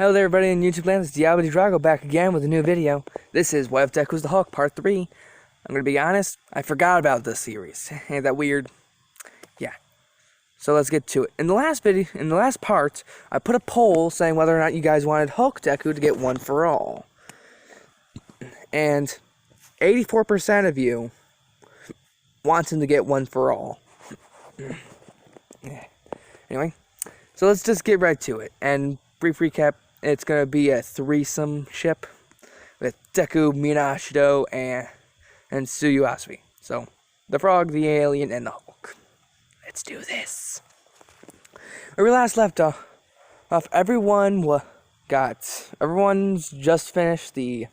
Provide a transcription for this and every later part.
Hello there everybody in YouTube land, it's Diablo Drago back again with a new video. This is What If Deku's the Hulk Part 3. I'm gonna be honest, I forgot about this series. Ain't that weird? Yeah. So let's get to it. In the last part, I put a poll saying whether or not you guys wanted Hulk Deku to get one for all. And 84% of you want him to get one for all. Anyway, so let's just get right to it. And brief recap, it's going to be a threesome ship with Deku, Minashido, and Tsuyuasui. So, the frog, the alien, and the Hulk. Let's do this. Where we last left off, everyone's just finished the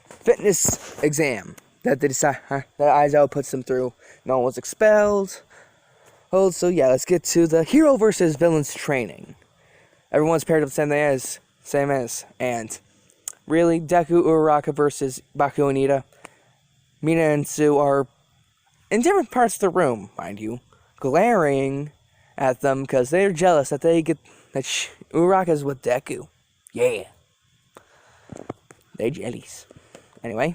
fitness exam that Aizawa puts them through. No one was expelled. So yeah, let's get to the hero versus villains training. Everyone's paired up the same as, and really, Deku, Uraraka versus Bakugo and Ida. Mina and Tsu are in different parts of the room, mind you, glaring at them because they're jealous that Uraraka's with Deku. Yeah, they jellies. Anyway.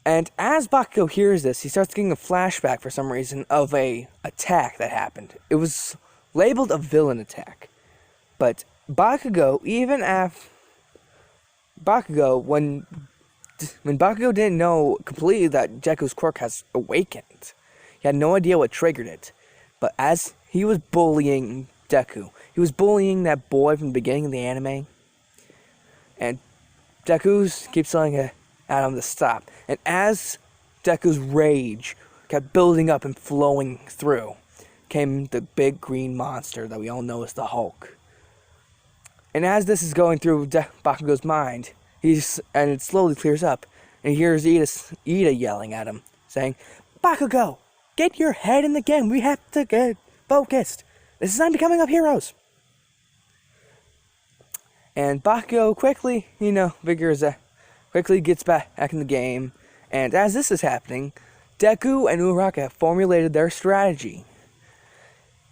And as Bakugo hears this, he starts getting a flashback for some reason of a attack that happened. It was labeled a villain attack. But Bakugo, when Bakugo didn't know completely that Deku's quirk has awakened, he had no idea what triggered it. But as he was bullying Deku, he was bullying that boy from the beginning of the anime. And Deku keeps telling him to stop. And as Deku's rage kept building up and flowing through, came the big green monster that we all know as the Hulk. And as this is going through Bakugo's mind, and it slowly clears up, and he hears Ida yelling at him, saying, "Bakugo, get your head in the game. We have to get focused. This is time becoming of heroes." And Bakugo quickly gets back in the game, and as this is happening, Deku and Uraraka have formulated their strategy.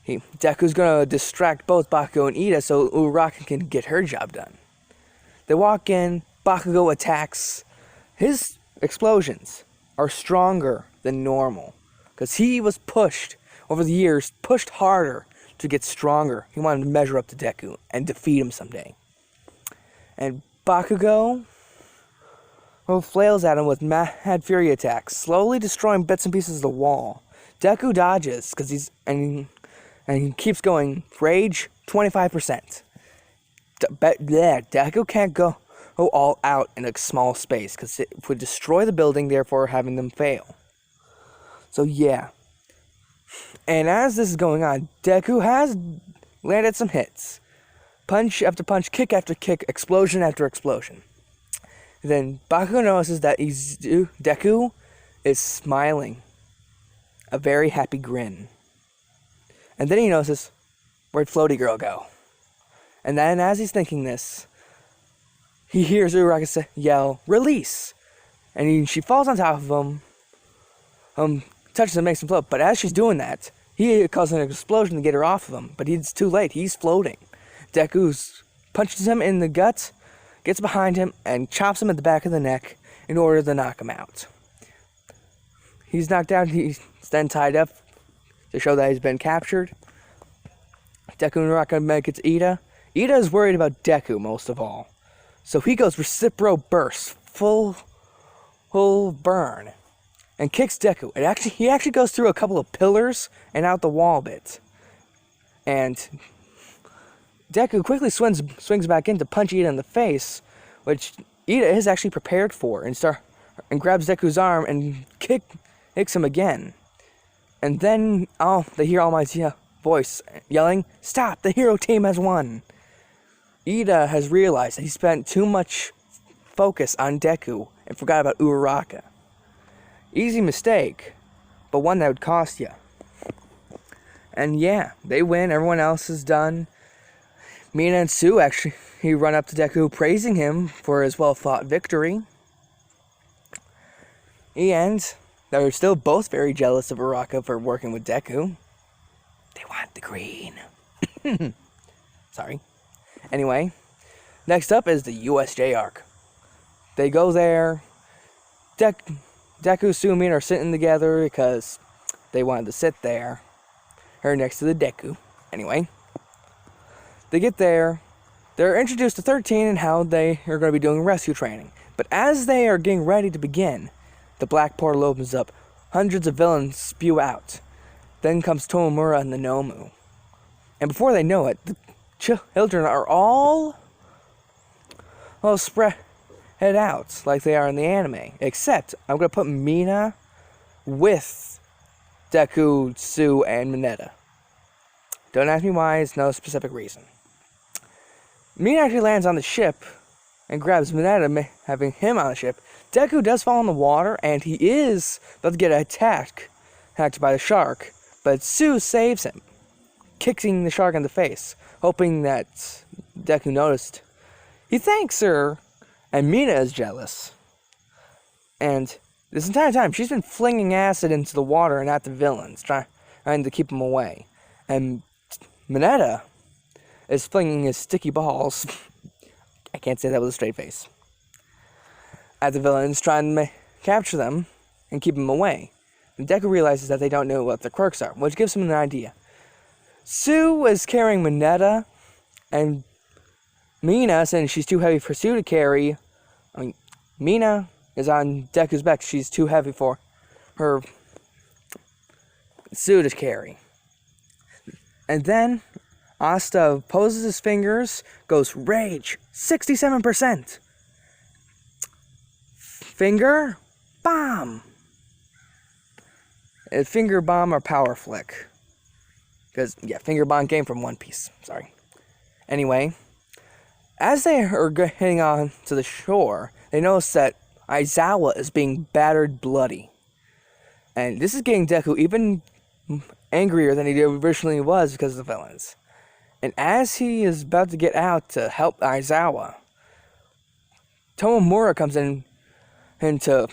Deku's gonna distract both Bakugo and Ida so Uraraka can get her job done. They walk in, Bakugo attacks. His explosions are stronger than normal, because he was pushed, over the years, pushed harder to get stronger. He wanted to measure up to Deku and defeat him someday. And Bakugo flails at him with mad fury attacks, slowly destroying bits and pieces of the wall. Deku dodges because he keeps going. Rage 25%. Deku can't go all out in a small space because it would destroy the building, therefore having them fail. So yeah. And as this is going on, Deku has landed some hits. Punch after punch, kick after kick, explosion after explosion. Then Bakugo notices that Deku is smiling. A very happy grin. And then he notices, where'd Floaty Girl go? And then as he's thinking this, he hears Uraraka yell, "Release!" And she falls on top of him, touches him, makes him float. But as she's doing that, he causes an explosion to get her off of him. But it's too late, he's floating. Deku punches him in the gut, gets behind him, and chops him at the back of the neck in order to knock him out. He's knocked out, he's then tied up to show that he's been captured. Deku and Uraraka make it to Ida. Ida is worried about Deku most of all. So he goes Recipro Burst, full burn, and kicks Deku. He actually goes through a couple of pillars and out the wall bit. And Deku quickly swings back in to punch Ida in the face, which Ida is actually prepared for, and grabs Deku's arm and kicks him again. And then they hear All Might's voice yelling, "Stop! The hero team has won!" Ida has realized that he spent too much focus on Deku and forgot about Uraraka. Easy mistake, but one that would cost you. And yeah, they win. Everyone else is done. Mina and Tsu he run up to Deku praising him for his well-fought victory. And they're still both very jealous of Uraraka for working with Deku. They want the green. Sorry. Anyway, next up is the USJ arc. They go there. Deku, Sumi, are sitting together because they wanted to sit there. Her next to the Deku. Anyway, they get there. They're introduced to 13 and how they are going to be doing rescue training. But as they are getting ready to begin, the black portal opens up. Hundreds of villains spew out. Then comes Tomomura and the Nomu. And before they know it, the children are all spread out like they are in the anime. Except, I'm going to put Mina with Deku, Tsu, and Mineta. Don't ask me why, it's no specific reason. Mina actually lands on the ship and grabs Mineta, having him on the ship. Deku does fall in the water, and he is about to get attacked by the shark, but Tsu saves him, kicking the shark in the face, hoping that Deku noticed. He thanks her, and Mina is jealous. And this entire time, she's been flinging acid into the water and at the villains, trying to keep them away. And Mineta is flinging his sticky balls, I can't say that with a straight face, at the villains, trying to capture them and keep them away. And Deku realizes that they don't know what their quirks are, which gives him an idea. Tsu is carrying Mineta, and Mina, since she's too heavy for Tsu to carry, Mina is on Deku's back. She's too heavy for her Tsu to carry. And then Asta poses his fingers, goes rage, 67%. Finger, bomb. Finger bomb or power flick. Because, yeah, finger bomb came from One Piece. Sorry. Anyway, as they are heading on to the shore, they notice that Aizawa is being battered bloody. And this is getting Deku even angrier than he originally was because of the villains. And as he is about to get out to help Aizawa, Tomomura comes in to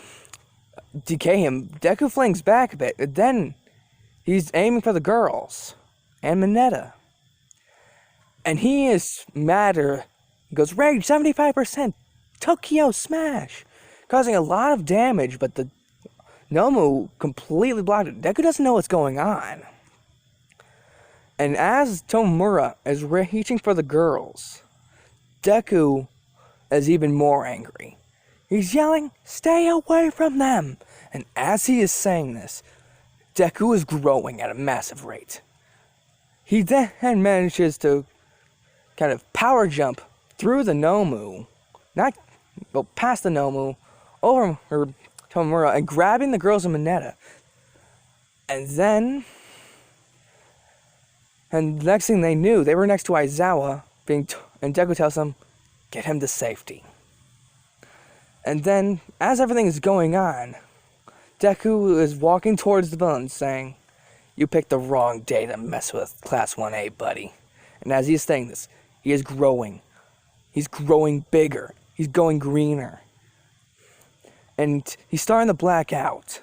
decay him. Deku flings back a bit, but then he's aiming for the girls and Mineta. And he is madder. He goes, rage, 75%, Tokyo Smash, causing a lot of damage, but the Nomu completely blocked it. Deku doesn't know what's going on. And as Tomomura is reaching for the girls, Deku is even more angry. He's yelling, stay away from them! And as he is saying this, Deku is growing at a massive rate. He then manages to kind of power jump through the Nomu, past the Nomu, over Tomomura, and grabbing the girls and Mineta. And then, and the next thing they knew, they were next to Aizawa, and Deku tells them, get him to safety. And then, as everything is going on, Deku is walking towards the villains, saying, you picked the wrong day to mess with Class 1A, buddy. And as he is saying this, he is growing. He's growing bigger. He's going greener. And he's starting to black out.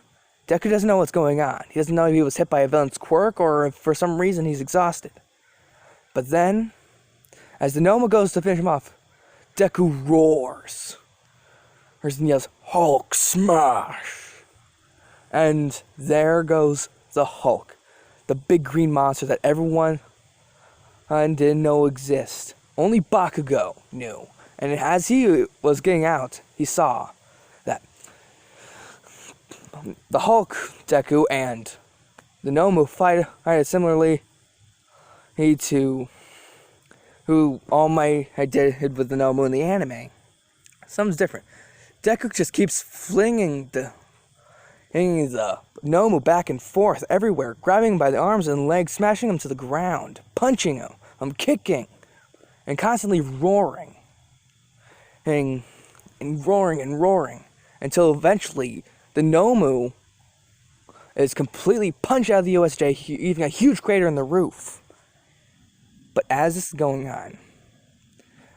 Deku doesn't know what's going on. He doesn't know if he was hit by a villain's quirk or if for some reason he's exhausted. But then, as the Noma goes to finish him off, Deku roars. And yells, Hulk smash! And there goes the Hulk. The big green monster that everyone didn't know exists. Only Bakugo knew. And as he was getting out, he saw that the Hulk, Deku, and the Nomu fight similarly to who All Might had did with the Nomu in the anime. Something's different. Deku just keeps flinging the Nomu back and forth everywhere, grabbing him by the arms and legs, smashing him to the ground, punching him, kicking, and constantly roaring. And roaring, until eventually the Nomu is completely punched out of the USJ, leaving a huge crater in the roof. But as this is going on,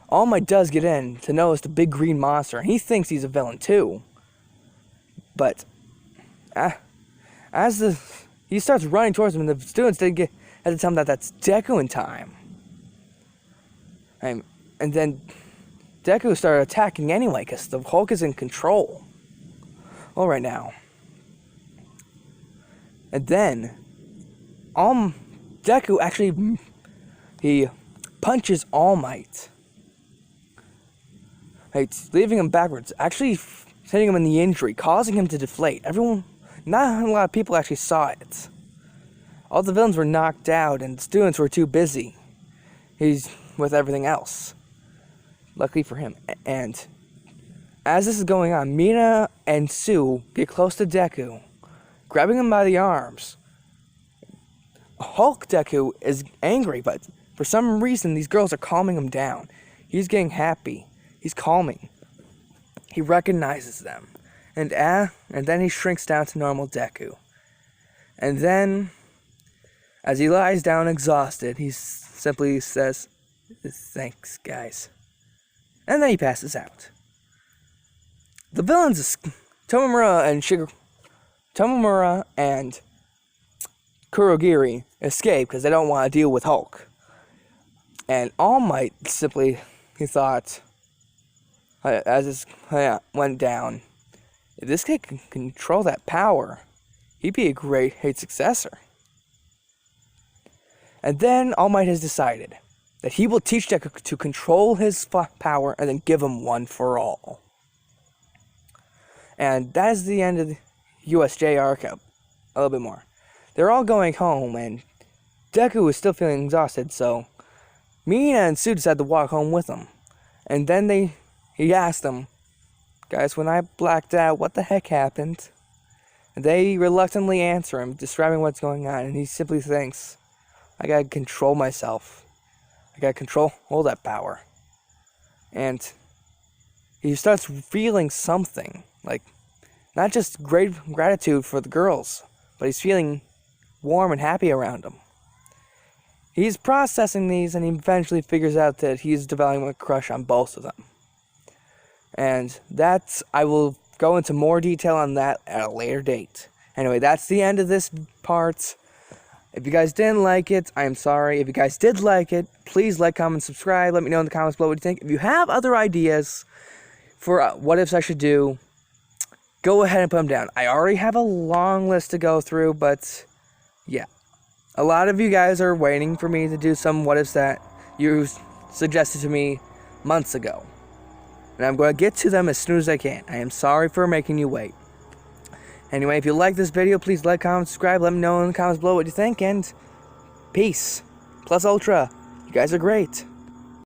All Might does get in to notice the big green monster, and he thinks he's a villain too. But as he starts running towards him, and the students had to tell him that that's Deku in time. And then Deku started attacking anyway, because the Hulk is in control. All right now. And then, Deku actually, he punches All Might. Leaving him backwards, actually hitting him in the injury, causing him to deflate. Not a lot of people actually saw it. All the villains were knocked out, and the students were too busy. He's with everything else. Luckily for him. And as this is going on, Mina and Sue get close to Deku, grabbing him by the arms. Hulk Deku is angry, but for some reason, these girls are calming him down. He's getting happy. He's calming. He recognizes them. And then he shrinks down to normal Deku. And then, as he lies down exhausted, he simply says, "Thanks, guys." And then he passes out. The villains, Tomomura and Kurogiri, escape because they don't want to deal with Hulk. And All Might simply, he thought, as this went down, if this kid can control that power, he'd be a great successor. And then All Might has decided that he will teach Deku to control his power and then give him one for all. And that is the end of the USJ arc. A little bit more. They're all going home, and Deku is still feeling exhausted, so Mina and Sue decided to walk home with him. And then he asked them, "Guys, when I blacked out, what the heck happened?" And they reluctantly answer him, describing what's going on, and he simply thinks, "I gotta control myself. I gotta control all that power." And he starts feeling something, like, not just great gratitude for the girls, but he's feeling warm and happy around them. He's processing these, and he eventually figures out that he's developing a crush on both of them. And I will go into more detail on that at a later date. Anyway, that's the end of this part. If you guys didn't like it, I'm sorry. If you guys did like it, please like, comment, subscribe. Let me know in the comments below what you think. If you have other ideas for what ifs I should do, go ahead and put them down. I already have a long list to go through, but yeah. A lot of you guys are waiting for me to do some what ifs that you suggested to me months ago. And I'm going to get to them as soon as I can. I am sorry for making you wait. Anyway, if you like this video, please like, comment, subscribe. Let me know in the comments below what you think. And peace. Plus Ultra. You guys are great.